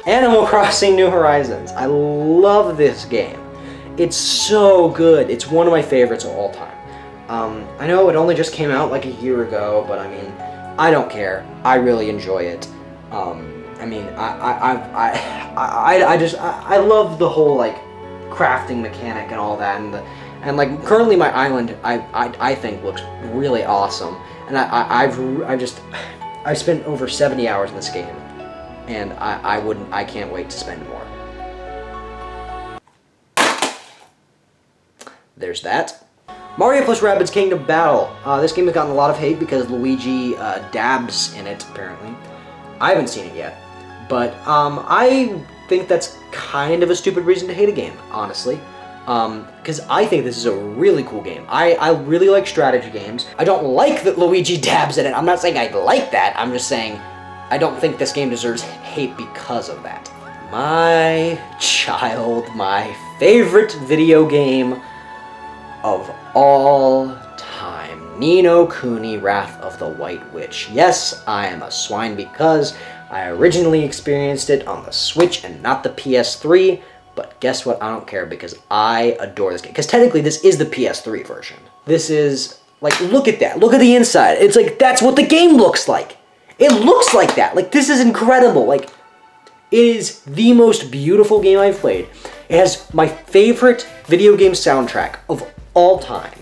Animal Crossing New Horizons. I love this game. It's so good. It's one of my favorites of all time. I know it only just came out like a year ago, but I mean, I don't care. I really enjoy it. I mean, I love the whole like crafting mechanic and all that, and like currently my island I think looks really awesome, and I've spent over 70 hours in this game, and I can't wait to spend more. There's that. Mario plus Rabbids Kingdom Battle. This game has gotten a lot of hate because Luigi dabs in it, apparently. I haven't seen it yet, but I think that's kind of a stupid reason to hate a game, honestly. Because I think this is a really cool game. I really like strategy games. I don't like that Luigi dabs in it. I'm not saying I like that. I'm just saying I don't think this game deserves hate because of that. My child, my favorite video game of all time. Ni no Kuni: Wrath of the White Witch. Yes, I am a swine because I originally experienced it on the Switch and not the PS3, but guess what? I don't care because I adore this game. Because technically this is the PS3 version. This is, like, look at that. Look at the inside. It's like, that's what the game looks like. It looks like that. Like, this is incredible. Like, it is the most beautiful game I've played. It has my favorite video game soundtrack of all time.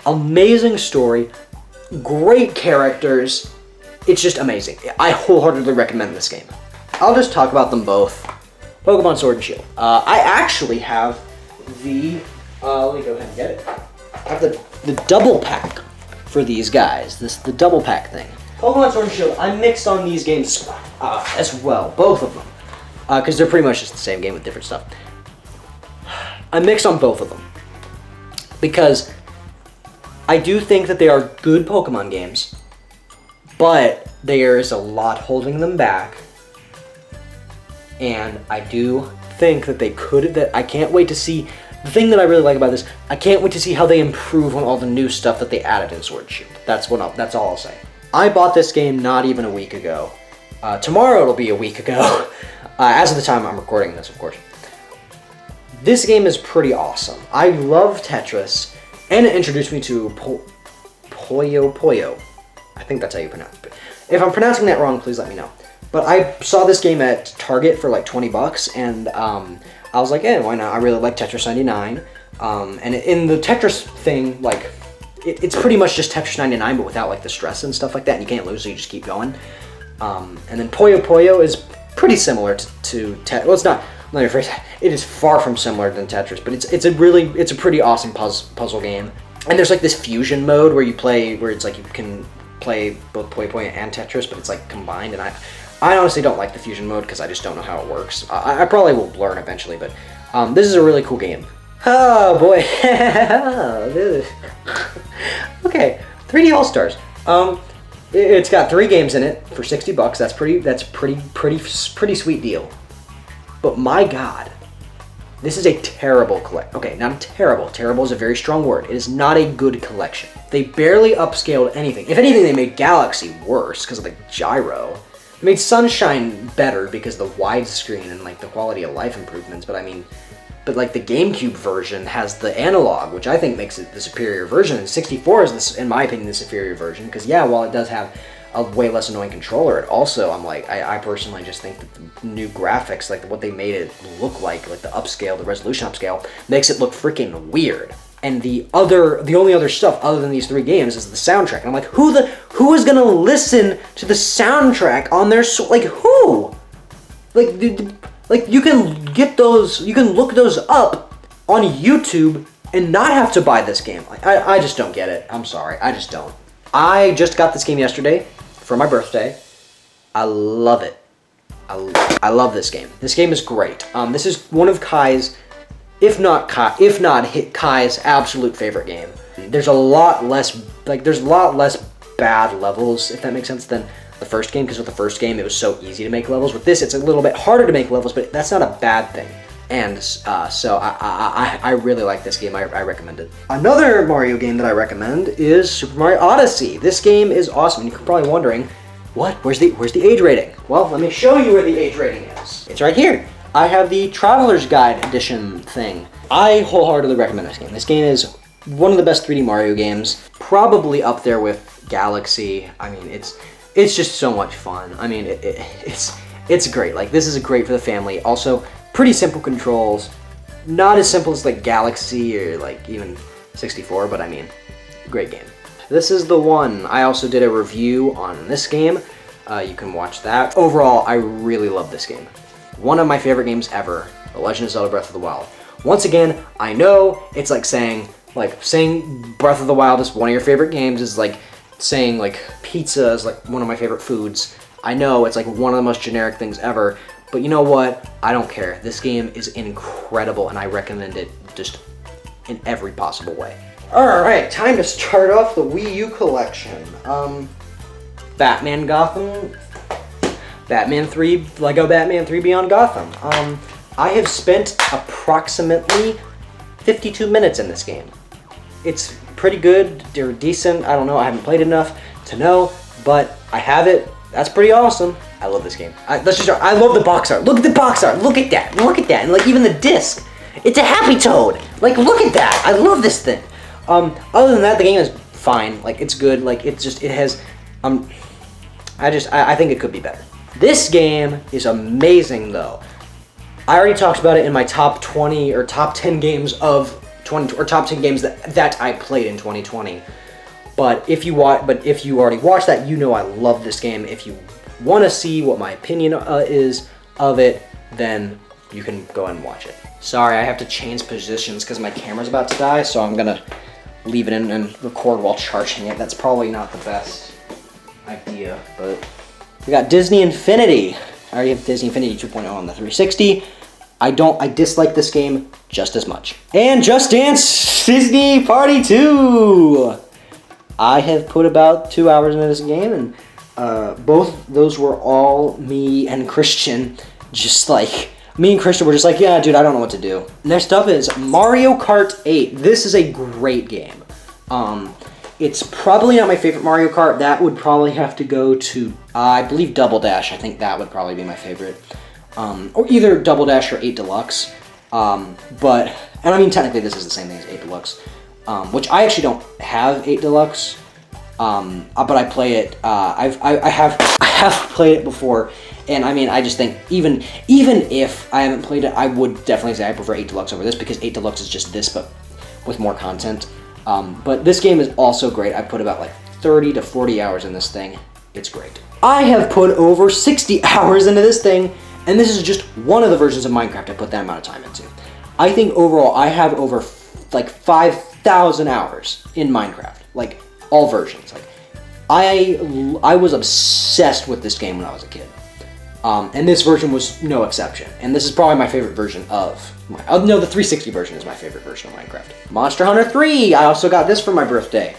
Amazing story, great characters. It's just amazing. I wholeheartedly recommend this game. I'll just talk about them both. Pokemon Sword and Shield. I actually have the, let me go ahead and get it. I have the double pack for these guys. The double pack thing. Pokemon Sword and Shield, I mixed on these games as well, both of them. Because they're pretty much just the same game with different stuff. I mixed on both of them. Because I do think that they are good Pokemon games, but there is a lot holding them back. And I do think that they could, that I can't wait to see, the thing that I really like about this, I can't wait to see how they improve on all the new stuff that they added in Sword and Shield. That's all I'll say. I bought this game not even a week ago. Tomorrow it'll be a week ago, as of the time I'm recording this, of course. This game is pretty awesome. I love Tetris, and it introduced me to Puyo Puyo. I think that's how you pronounce it. If I'm pronouncing that wrong, please let me know. But I saw this game at Target for like 20 bucks, and I was like, why not? I really like Tetris 99. And in the Tetris thing, like, it's pretty much just Tetris 99, but without like the stress and stuff like that, and you can't lose, so you just keep going. And then Puyo Puyo is pretty similar to Tetris. Well, it's not. Let me rephrase that. It is far from similar than Tetris, but it's a pretty awesome puzzle game. And there's like this fusion mode where it's like you can play both Puyo Puyo and Tetris, but it's like combined. And I honestly don't like the fusion mode because I just don't know how it works. I probably will learn eventually, but this is a really cool game. Oh boy. Okay, 3D All Stars. It's got 3 games in it for 60 bucks. That's pretty sweet deal. But my God, this is a terrible collection. Okay, not terrible. Terrible is a very strong word. It is not a good collection. They barely upscaled anything. If anything, they made Galaxy worse because of the gyro. They made Sunshine better because of the widescreen and like the quality of life improvements. But I mean, like the GameCube version has the analog, which I think makes it the superior version. And 64 is, in my opinion, the superior version. Because yeah, while it does have a way less annoying controller, it also, I personally just think that the new graphics, like what they made it look like the upscale, the resolution upscale, makes it look freaking weird. And the only other stuff other than these 3 games is the soundtrack. And I'm like, who is gonna listen to the soundtrack on their, like, who? Like you can get those, you can look those up on YouTube and not have to buy this game. Like, I just don't get it. I'm sorry, I just don't. I just got this game yesterday for my birthday. I love it. I love this game. This game is great. This is one of Kai's, if not Kai's absolute favorite game. There's a lot less bad levels, if that makes sense, than the first game, because with the first game it was so easy to make levels. With this, it's a little bit harder to make levels, but that's not a bad thing. And so I really like this game. I recommend it. Another Mario game that I recommend is Super Mario Odyssey. This game is awesome. You're probably wondering, What? Where's the age rating? Well, let me show you where the age rating is. It's right here. I have the Traveler's Guide Edition thing. I wholeheartedly recommend this game. This game is one of the best 3D Mario games, probably up there with Galaxy. I mean, it's just so much fun. I mean, it's great. Like, this is great for the family. Also, pretty simple controls. Not as simple as like Galaxy or like even 64, but I mean, great game. This is the one. I also did a review on this game. You can watch that. Overall, I really love this game. One of my favorite games ever, The Legend of Zelda Breath of the Wild. Once again, I know it's like saying Breath of the Wild is one of your favorite games is like saying like pizza is like one of my favorite foods. I know it's like one of the most generic things ever, but you know what? I don't care. This game is incredible and I recommend it just in every possible way. Alright, time to start off the Wii U collection. Batman Gotham, Batman 3, Lego Batman 3 Beyond Gotham. I have spent approximately 52 minutes in this game. It's pretty good, or decent, I don't know, I haven't played enough to know, but I have it. That's pretty awesome. I love this game. I love the box art. Look at the box art. Look at that. Look at that. And like even the disc. It's a Happy Toad. Like look at that. I love this thing. Other than that, the game is fine. Like it's good. Like it has. I think it could be better. This game is amazing though. I already talked about it in my top 20 or top 10 games of 20 or top 10 games that I played in 2020. But if you already watched that, you know I love this game. If you want to see what my opinion is of it, then you can go ahead and watch it. Sorry, I have to change positions because my camera's about to die, so I'm gonna leave it in and record while charging it. That's probably not the best idea, but we got Disney Infinity. I already have Disney Infinity 2.0 on the 360. I dislike this game just as much. And Just Dance Disney Party 2. I have put about 2 hours into this game, and both those were all me and Christian. Me and Christian were just like, yeah, dude, I don't know what to do. Next up is Mario Kart 8. This is a great game. It's probably not my favorite Mario Kart. That would probably have to go to, I believe, Double Dash. I think that would probably be my favorite. Or either Double Dash or 8 Deluxe. And I mean, technically this is the same thing as 8 Deluxe. Which I actually don't have 8 Deluxe. But I play it, I have played it before. And I mean, I just think even if I haven't played it, I would definitely say I prefer 8 Deluxe over this because 8 Deluxe is just this, but with more content. But this game is also great. I put about like 30 to 40 hours in this thing. It's great. I have put over 60 hours into this thing, and this is just one of the versions of Minecraft I put that amount of time into. I think overall I have over like 5,000 hours in Minecraft, like all versions. Like I was obsessed with this game when I was a kid. And this version was no exception. And this is probably my favorite version of no, the 360 version is my favorite version of Minecraft. Monster Hunter 3! I also got this for my birthday.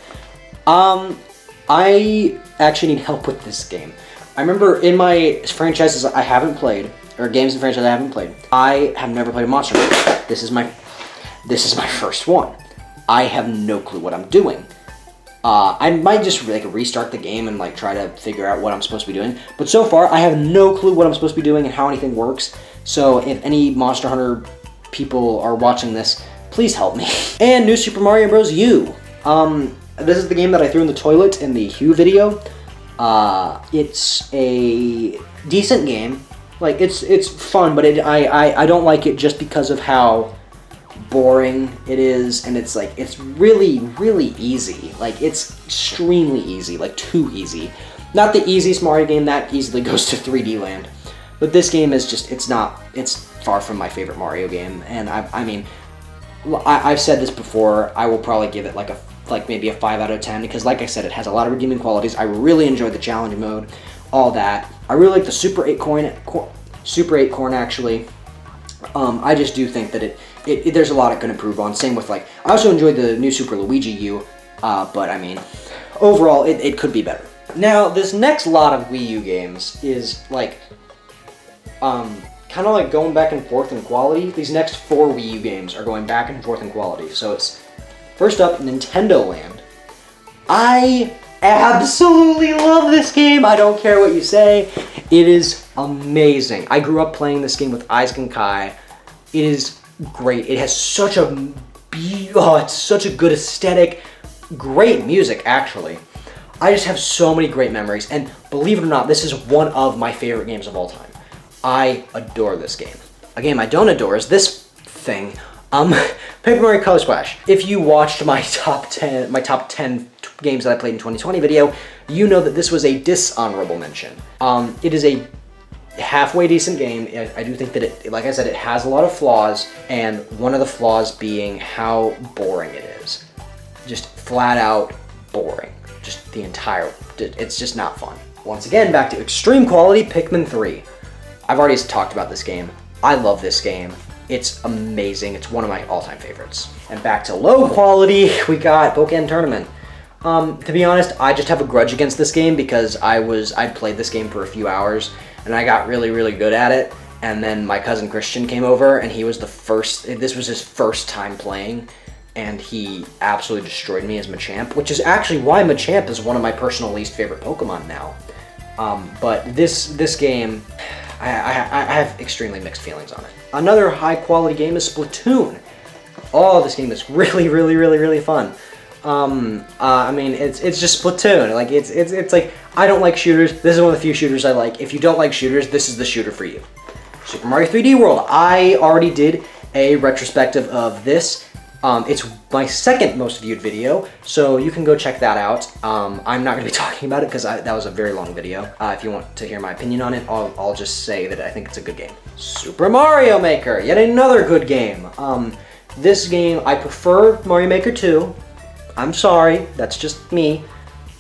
I actually need help with this game. I remember in my franchises I haven't played, or games and franchises I haven't played, I have never played a Monster Hunter. This is my first one. I have no clue what I'm doing. I might just like restart the game and like try to figure out what I'm supposed to be doing. But so far, I have no clue what I'm supposed to be doing and how anything works. So if any Monster Hunter people are watching this, please help me. And New Super Mario Bros. U. This is the game that I threw in the toilet in the Hue video. It's a decent game. Like it's fun, but I don't like it just because of how boring it is, and it's like it's really easy. Like it's extremely easy, like too easy. Not the easiest Mario game that easily goes to 3D land, but this game is just it's far from my favorite Mario game. And I mean I've said this before, I will probably give it like maybe a 5 out of 10 because like I said, it has a lot of redeeming qualities. I really enjoyed the challenge mode, all that. I really like the Super 8 corn actually. I just do think that there's a lot it can improve on. Same with like, I also enjoyed the new Super Luigi U, but I mean, overall, it could be better. Now, this next lot of Wii U games is like, kind of like going back and forth in quality. These next 4 Wii U games are going back and forth in quality. So it's, first up, Nintendo Land. I absolutely love this game. I don't care what you say. It is amazing. I grew up playing this game with Isaac and Kai. It is great. It has such a it's such a good aesthetic. Great music, actually. I just have so many great memories, and believe it or not, this is one of my favorite games of all time. I adore this game. A game I don't adore is this thing, Paper Mario Color Splash. If you watched my top 10 games that I played in 2020 video, you know that this was a dishonorable mention. It is a halfway decent game. I do think that it, like I said, it has a lot of flaws, and one of the flaws being how boring it is. Just flat out boring. Just the entire, it's just not fun. Once again, back to extreme quality, Pikmin 3. I've already talked about this game. I love this game. It's amazing. It's one of my all-time favorites. And back to low quality, we got Pokémon Tournament. To be honest, I just have a grudge against this game because I'd played this game for a few hours and I got really, really good at it. And then my cousin Christian came over and he was this was his first time playing, and he absolutely destroyed me as Machamp, which is actually why Machamp is one of my personal least favorite Pokemon now. But this game, I have extremely mixed feelings on it. Another high quality game is Splatoon. Oh, this game is really, really, really, really fun. I mean, it's just Splatoon. Like it's like, I don't like shooters. This is one of the few shooters I like. If you don't like shooters, this is the shooter for you. Super Mario 3D World. I already did a retrospective of this. It's my second most viewed video, so you can go check that out. I'm not going to be talking about it because that was a very long video. If you want to hear my opinion on it, I'll just say that I think it's a good game. Super Mario Maker, yet another good game. This game, I prefer Mario Maker 2. I'm sorry, that's just me.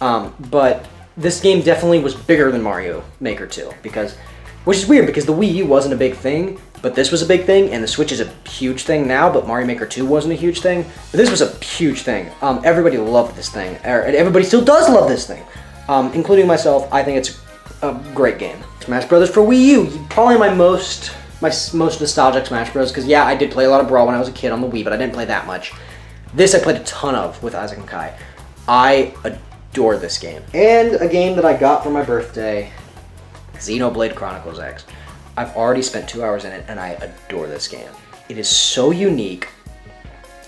But this game definitely was bigger than Mario Maker 2, which is weird because the Wii U wasn't a big thing, but this was a big thing, and the Switch is a huge thing now, but Mario Maker 2 wasn't a huge thing. But this was a huge thing. Everybody loved this thing, and everybody still does love this thing, including myself. I think it's a great game. Smash Brothers for Wii U, probably my most nostalgic Smash Bros, because yeah, I did play a lot of Brawl when I was a kid on the Wii, but I didn't play that much. This I played a ton of with Isaac and Kai. I adore this game. And a game that I got for my birthday, Xenoblade Chronicles X. I've already spent 2 hours in it, and I adore this game. It is so unique.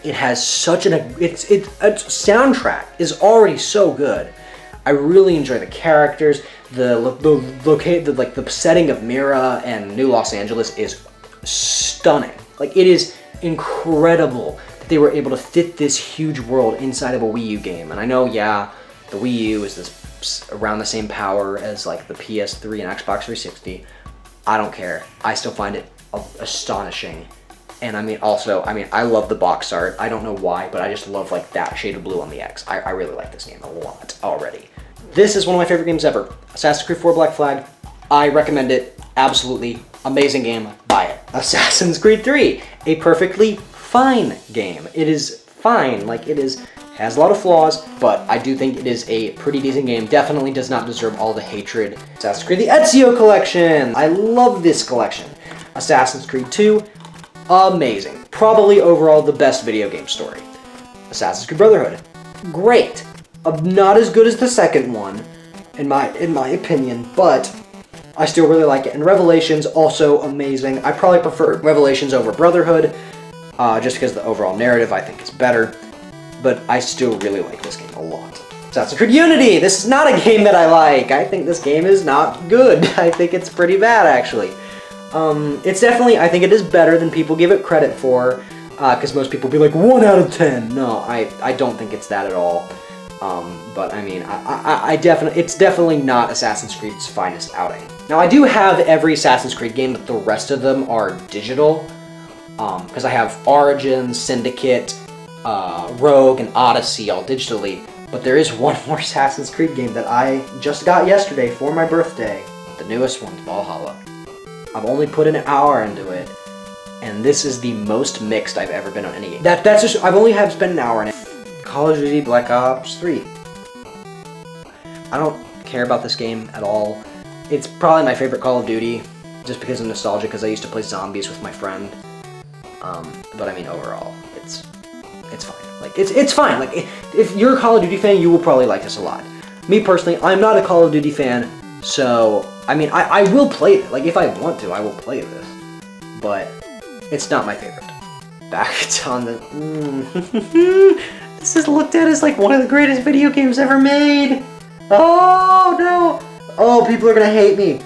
It has such its soundtrack is already so good. I really enjoy the characters. The setting of Mira and New Los Angeles is stunning. Like, it is incredible that they were able to fit this huge world inside of a Wii U game. And I know, yeah, the Wii U is around the same power as like the PS3 and Xbox 360. I don't care. I still find it astonishing. And I mean, I love the box art. I don't know why, but I just love like that shade of blue on the X. I really like this game a lot already. This is one of my favorite games ever. Assassin's Creed 4 Black Flag. I recommend it. Absolutely amazing game. Buy it. Assassin's Creed 3, a perfectly fine game. It is fine. Like, it has a lot of flaws, but I do think it is a pretty decent game. Definitely does not deserve all the hatred. Assassin's Creed the Ezio Collection. I love this collection. Assassin's Creed 2, amazing. Probably overall the best video game story. Assassin's Creed Brotherhood, great. Not as good as the second one, in my opinion, but I still really like it. And Revelations, also amazing. I probably prefer Revelations over Brotherhood, just because the overall narrative I think is better. But I still really like this game a lot. Assassin's Creed Unity! This is not a game that I like. I think this game is not good. I think it's pretty bad, actually. It's definitely, I think it is better than people give it credit for, because most people be like, 1 out of 10. No, I don't think it's that at all. But I mean, it's definitely not Assassin's Creed's finest outing. Now, I do have every Assassin's Creed game, but the rest of them are digital. Because I have Origins, Syndicate, Rogue, and Odyssey all digitally, but there is one more Assassin's Creed game that I just got yesterday for my birthday. The newest one, Valhalla. I've only put an hour into it, and this is the most mixed I've ever been on any game. That's just, I've only spent an hour in it. Call of Duty Black Ops 3. I don't care about this game at all. It's probably my favorite Call of Duty, just because of nostalgia, because I used to play zombies with my friend. But I mean, overall, it's fine. Like, it's fine. Like, if you're a Call of Duty fan, you will probably like this a lot. Me personally, I'm not a Call of Duty fan, so, I mean, I will play it. Like, if I want to, I will play this. But it's not my favorite. Back on the... This is looked at as, like, one of the greatest video games ever made. Oh, no. Oh, people are gonna hate me.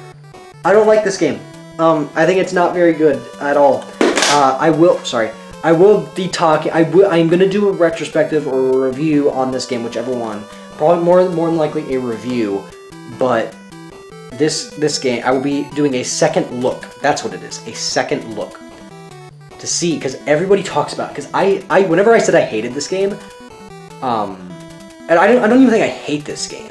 I don't like this game. I think it's not very good at all. I will be talking, I'm gonna do a retrospective or a review on this game, whichever one. Probably more than likely a review, but this game, I will be doing a second look. That's what it is, a second look. To see, because everybody talks about it. Because whenever I said I hated this game, and I don't even think I hate this game.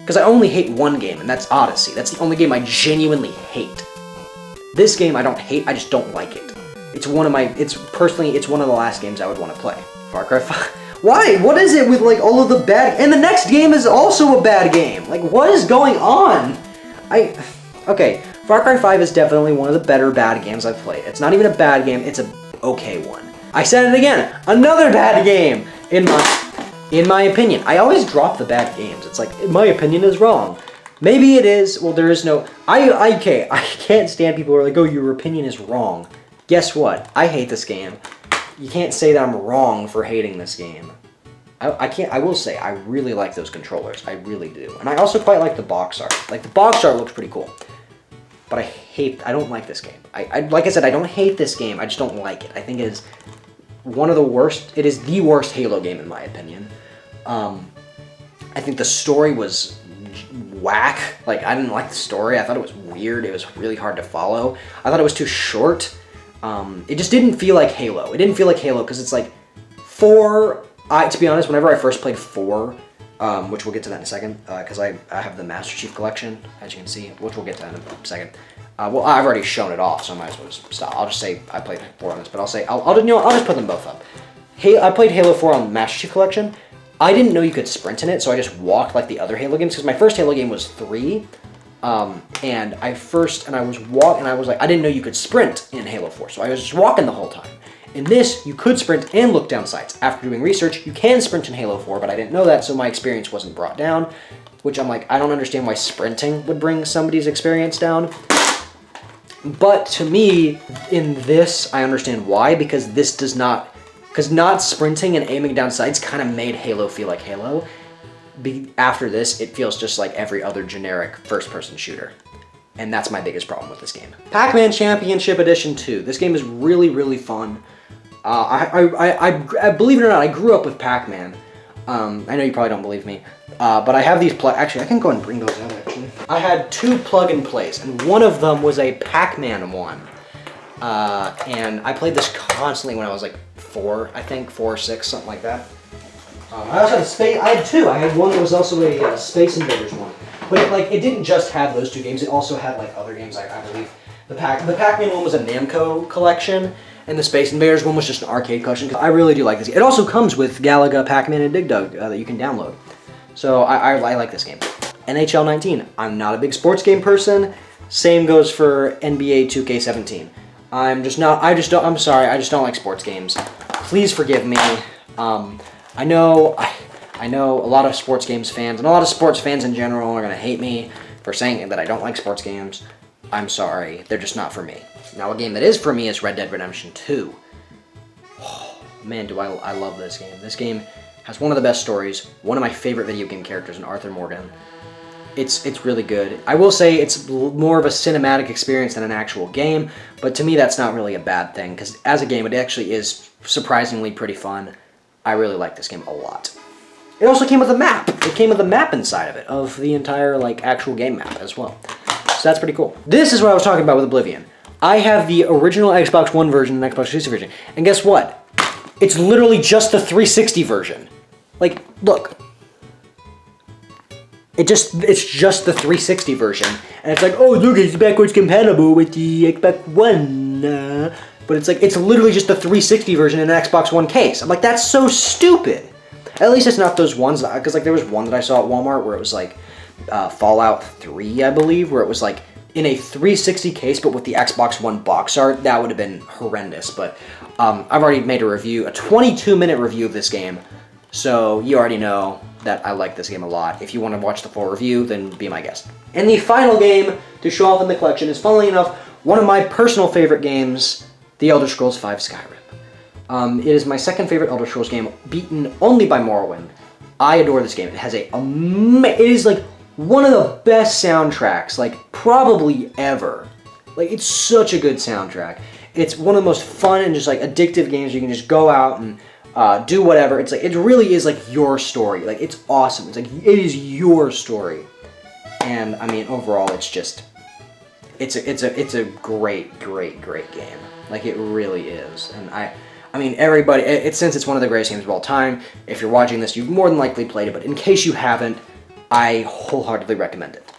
Because I only hate one game, and that's Odyssey. That's the only game I genuinely hate. This game I don't hate, I just don't like it. It's one of the last games I would want to play. Far Cry 5. Why? What is it with, like, all of the bad... And the next game is also a bad game. Like, what is going on? Okay, Far Cry 5 is definitely one of the better bad games I've played. It's not even a bad game, it's a okay one. I said it again, another bad game, in my opinion. I always drop the bad games. It's like, my opinion is wrong. Maybe it is, well, there is no... I can't stand people who are like, oh, your opinion is wrong. Guess what? I hate this game. You can't say that I'm wrong for hating this game. I will say, I really like those controllers. I really do. And I also quite like the box art. Like, the box art looks pretty cool. But I don't like this game. Like I said, I don't hate this game, I just don't like it. I think it is one of the worst, it is the worst Halo game in my opinion. I think the story was whack. Like, I didn't like the story, I thought it was weird, it was really hard to follow. I thought it was too short. It just didn't feel like Halo. It didn't feel like Halo, because it's like, to be honest, whenever I first played 4, which we'll get to that in a second, because I have the Master Chief Collection, as you can see, which we'll get to that in a second. Well, I've already shown it off, so I might as well just stop. I'll just say I played 4 on this, but I'll just put them both up. I played Halo 4 on the Master Chief Collection. I didn't know you could sprint in it, so I just walked like the other Halo games, because my first Halo game was 3, and I was like, I didn't know you could sprint in Halo 4, so I was just walking the whole time. In this, you could sprint and look down sights. After doing research, you can sprint in Halo 4, but I didn't know that, so my experience wasn't brought down, which I'm like, I don't understand why sprinting would bring somebody's experience down. But to me, in this, I understand why, because not sprinting and aiming down sights kind of made Halo feel like Halo. After this, it feels just like every other generic first-person shooter. And that's my biggest problem with this game. Pac-Man Championship Edition 2. This game is really, really fun. I believe it or not, I grew up with Pac-Man. I know you probably don't believe me. But I have these actually, I can go and bring those out, actually. I had 2 plug-and-plays, and one of them was a Pac-Man one. And I played this constantly when I was like 4, I think, 4 or 6, something like that. I also had I had 2. I had one that was also a Space Invaders one. But it didn't just have those 2 games, it also had like other games, I believe. The Pac-Man one was a Namco collection, and the Space Invaders one was just an arcade collection. I really do like this game. It also comes with Galaga, Pac-Man, and Dig Dug that you can download. So I like this game. NHL 19. I'm not a big sports game person. Same goes for NBA 2K17. I'm sorry, I just don't like sports games. Please forgive me. I know a lot of sports games fans, and a lot of sports fans in general are gonna hate me for saying that I don't like sports games. I'm sorry, they're just not for me. Now, a game that is for me is Red Dead Redemption 2. Oh, man, do I love this game. This game has one of the best stories, one of my favorite video game characters in Arthur Morgan. It's really good. I will say it's more of a cinematic experience than an actual game, but to me that's not really a bad thing, because as a game it actually is surprisingly pretty fun. I really like this game a lot. It also came with a map. It came with a map inside of it, of the entire actual game map as well. So that's pretty cool. This is what I was talking about with Oblivion. I have the original Xbox One version and Xbox 360 version, and guess what? It's literally just the 360 version. Like, look. It's just the 360 version, and it's like, oh look, it's backwards compatible with the Xbox One. But it's like, it's literally just the 360 version in an Xbox One case. I'm like, that's so stupid. At least it's not those ones, because there was one that I saw at Walmart where it was like Fallout 3, I believe, where it was like in a 360 case, but with the Xbox One box art. That would have been horrendous. But I've already made a 22-minute review of this game, so you already know that I like this game a lot. If you want to watch the full review, then be my guest. And the final game to show off in the collection is, funnily enough, one of my personal favorite games, The Elder Scrolls V Skyrim. It is my second favorite Elder Scrolls game, beaten only by Morrowind. I adore this game. It has it is like one of the best soundtracks, like probably ever. Like, it's such a good soundtrack. It's one of the most fun and just like addictive games. You can just go out and do whatever. It's like, it really is like your story. Like, it's awesome. It's like, it is your story. And I mean, overall, it's just, it's a great game. Like, it really is. And I mean, everybody, since it's one of the greatest games of all time, if you're watching this, you've more than likely played it, but in case you haven't, I wholeheartedly recommend it.